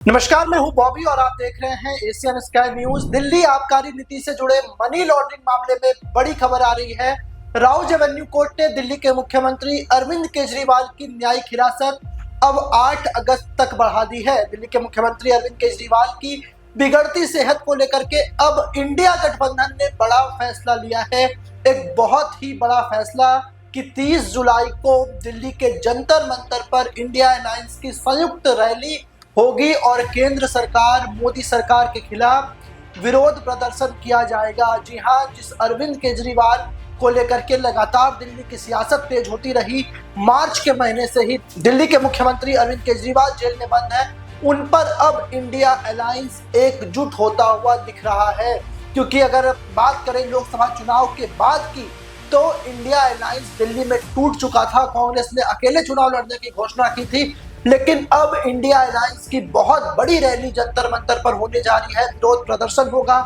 नमस्कार, मैं हूं बॉबी और आप देख रहे हैं एशियन स्काई न्यूज। दिल्ली आबकारी नीति से जुड़े मनी लॉन्ड्रिंग मामले में बड़ी खबर आ रही है। राउज एवेन्यू कोर्ट ने दिल्ली के मुख्यमंत्री अरविंद केजरीवाल की न्यायिक हिरासत अब 8 अगस्त तक बढ़ा दी है। दिल्ली के मुख्यमंत्री अरविंद केजरीवाल की बिगड़ती सेहत को लेकर के अब इंडिया गठबंधन ने बड़ा फैसला लिया है। एक बहुत ही बड़ा फैसला कि 30 जुलाई को दिल्ली के जंतर मंतर पर इंडिया अलायंस की संयुक्त रैली होगी और केंद्र सरकार मोदी सरकार के खिलाफ विरोध प्रदर्शन किया जाएगा। जी हां, जिस अरविंद केजरीवाल को लेकर के लगातार दिल्ली की सियासत तेज होती रही, मार्च के महीने से ही दिल्ली के मुख्यमंत्री अरविंद केजरीवाल जेल में बंद है, उन पर अब इंडिया अलायंस एकजुट होता हुआ दिख रहा है। क्योंकि अगर बात करें लोकसभा चुनाव के बाद की, तो इंडिया अलायंस दिल्ली में टूट चुका था। कांग्रेस ने अकेले चुनाव लड़ने की घोषणा की थी, लेकिन अब इंडिया अलायंस की बहुत बड़ी रैली जंतर मंतर पर होने जा रही है। विरोध प्रदर्शन होगा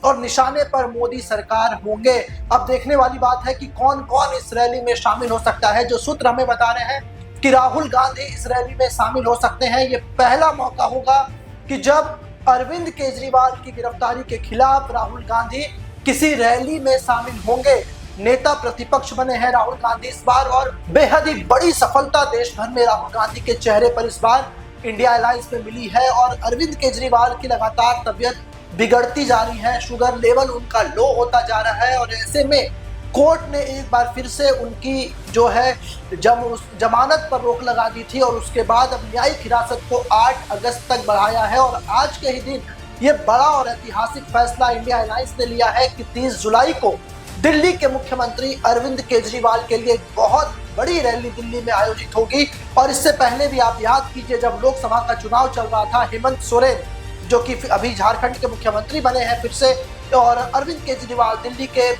और निशाने पर मोदी सरकार होंगे। अब देखने वाली बात है कि कौन कौन इस रैली में शामिल हो सकता है। जो सूत्र हमें बता रहे हैं कि राहुल गांधी इस रैली में शामिल हो सकते हैं। ये पहला मौका होगा कि जब अरविंद केजरीवाल की गिरफ्तारी के खिलाफ राहुल गांधी किसी रैली में शामिल होंगे। नेता प्रतिपक्ष बने हैं राहुल गांधी इस बार, और बेहद ही बड़ी सफलता देश भर में राहुल गांधी के चेहरे पर इस बार इंडिया अलायंस में मिली है। और अरविंद केजरीवाल की लगातार तबीयत बिगड़ती जा रही है, शुगर लेवल उनका लो होता जा रहा है, और ऐसे में कोर्ट ने एक बार फिर से उनकी जो है जमानत पर रोक लगा दी थी, और उसके बाद अब न्यायिक हिरासत को 8 अगस्त तक बढ़ाया है। और आज के ही दिन ये बड़ा और ऐतिहासिक फैसला इंडिया अलायंस ने लिया है कि 30 जुलाई को दिल्ली के मुख्यमंत्री अरविंद केजरीवाल के लिए बहुत बड़ी रैली दिल्ली में आयोजित होगी। और इससे पहले भी आप याद कीजिए, जब लोकसभा का चुनाव चल रहा था, हेमंत सोरेन जो कि अभी झारखंड के मुख्यमंत्री बने हैं फिर से, और अरविंद केजरीवाल दिल्ली के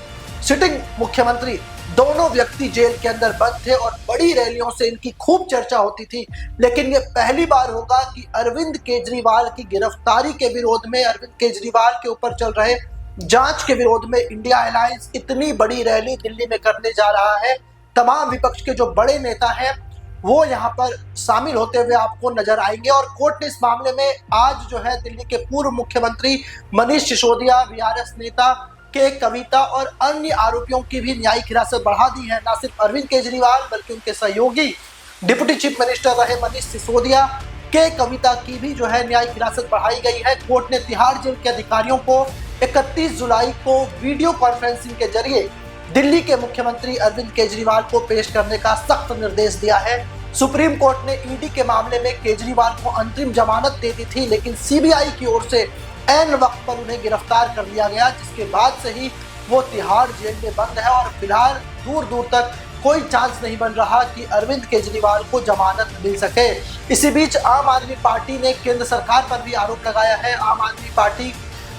सिटिंग मुख्यमंत्री, दोनों व्यक्ति जेल के अंदर बंद थे और बड़ी रैलियों से इनकी खूब चर्चा होती थी। लेकिन ये पहली बार होगा कि अरविंद केजरीवाल की गिरफ्तारी के विरोध में, अरविंद केजरीवाल के ऊपर चल रहे जांच के विरोध में इंडिया अलायंस इतनी बड़ी रैली दिल्ली में करने जा रहा है। तमाम विपक्ष के जो बड़े नेता हैं वो यहाँ पर शामिल होते हुए आपको नजर आएंगे। और कोर्ट ने इस मामले में आज जो है दिल्ली के पूर्व मुख्यमंत्री मनीष सिसोदिया, वीआरएस नेता के कविता और अन्य आरोपियों की भी न्यायिक हिरासत बढ़ा दी है। न सिर्फ अरविंद केजरीवाल बल्कि उनके सहयोगी डिप्टी चीफ मिनिस्टर रहे मनीष सिसोदिया के कविता की भी जो है न्यायिक हिरासत बढ़ाई गई है। कोर्ट ने तिहाड़ जेल के अधिकारियों को 31 जुलाई को वीडियो कॉन्फ्रेंसिंग के जरिए दिल्ली के मुख्यमंत्री अरविंद केजरीवाल को पेश करने का सख्त निर्देश दिया है। सुप्रीम कोर्ट ने ईडी के मामले में केजरीवाल को अंतरिम जमानत दे दी थी, लेकिन सीबीआई की ओर से ऐन वक्त पर उन्हें गिरफ्तार कर लिया गया, जिसके बाद से ही वो तिहाड़ जेल में बंद है। और फिलहाल दूर दूर तक कोई चांस नहीं बन रहा कि अरविंद केजरीवाल को जमानत मिल सके। इसी बीच आम आदमी पार्टी ने केंद्र सरकार पर भी आरोप लगाया है। आम आदमी पार्टी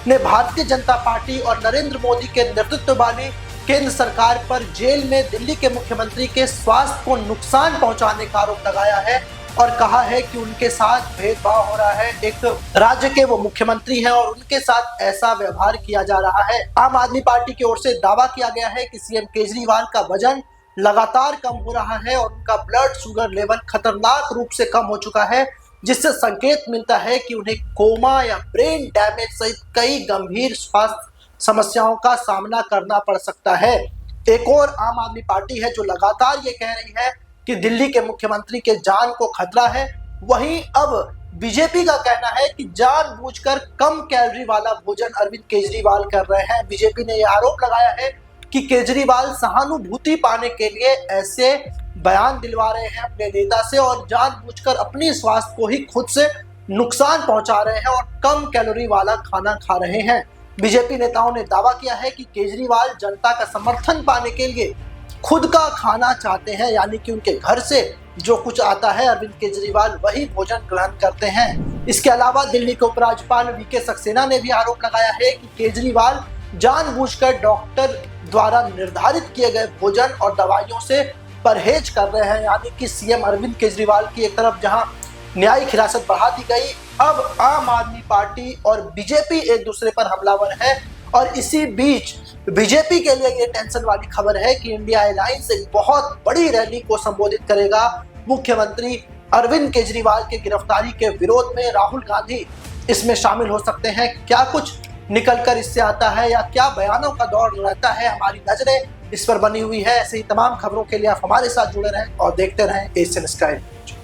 ने भारतीय जनता पार्टी और नरेंद्र मोदी के नेतृत्व वाली केंद्र सरकार पर जेल में दिल्ली के मुख्यमंत्री के स्वास्थ्य को नुकसान पहुंचाने का आरोप लगाया है और कहा है कि उनके साथ भेदभाव हो रहा है। एक राज्य के वो मुख्यमंत्री हैं और उनके साथ ऐसा व्यवहार किया जा रहा है। आम आदमी पार्टी की ओर से दावा किया गया है कि सीएम केजरीवाल का वजन लगातार कम हो रहा है और उनका ब्लड शुगर लेवल खतरनाक रूप से कम हो चुका है, जिससे संकेत मिलता है कि उन्हें कोमा या ब्रेन डैमेज सहित कई गंभीर स्वास्थ्य समस्याओं का सामना करना पड़ सकता है। एक और आम आदमी पार्टी है जो लगातार ये कह रही है कि दिल्ली के मुख्यमंत्री के जान को खतरा है। वहीं अब बीजेपी का कहना है कि जानबूझकर कम कैलोरी वाला भोजन अरविंद केजरीवाल कर रहे हैं। बीजेपी ने यह आरोप लगाया है कि केजरीवाल सहानुभूति पाने के लिए ऐसे बयान दिलवा रहे हैं अपने नेता से और जानबूझकर अपनी स्वास्थ्य को ही खुद से नुकसान पहुंचा रहे हैं और कम कैलोरी वाला खाना खा रहे हैं। बीजेपी नेताओं ने दावा किया है कि केजरीवाल जनता का समर्थन पाने के लिए खुद का खाना चाहते हैं, यानी कि उनके घर से जो कुछ आता है अरविंद केजरीवाल वही भोजन ग्रहण करते हैं। इसके अलावा दिल्ली के उपराज्यपाल वीके सक्सेना ने भी आरोप लगाया है कि केजरीवाल जानबूझकर डॉक्टर द्वारा निर्धारित किए गए भोजन और दवाइयों से परहेज कर रहे हैं। यानी कि सीएम अरविंद केजरीवाल की एक तरफ जहां न्यायिक हिरासत बढ़ा दी गई, अब आम आदमी पार्टी और बीजेपी एक दूसरे पर हमलावर है। और इसी बीच बीजेपी के लिए ये टेंशन वाली खबर है कि इंडिया अलायंस एक बहुत बड़ी रैली को संबोधित करेगा मुख्यमंत्री अरविंद केजरीवाल की गिरफ्तारी के विरोध में राहुल गांधी इसमें शामिल हो सकते हैं। क्या कुछ निकलकर इससे आता है या क्या बयानों का दौर रहता है, हमारी नजरें इस पर बनी हुई है। ऐसे ही तमाम खबरों के लिए आप हमारे साथ जुड़े रहें और देखते रहें एशियन स्काई न्यूज।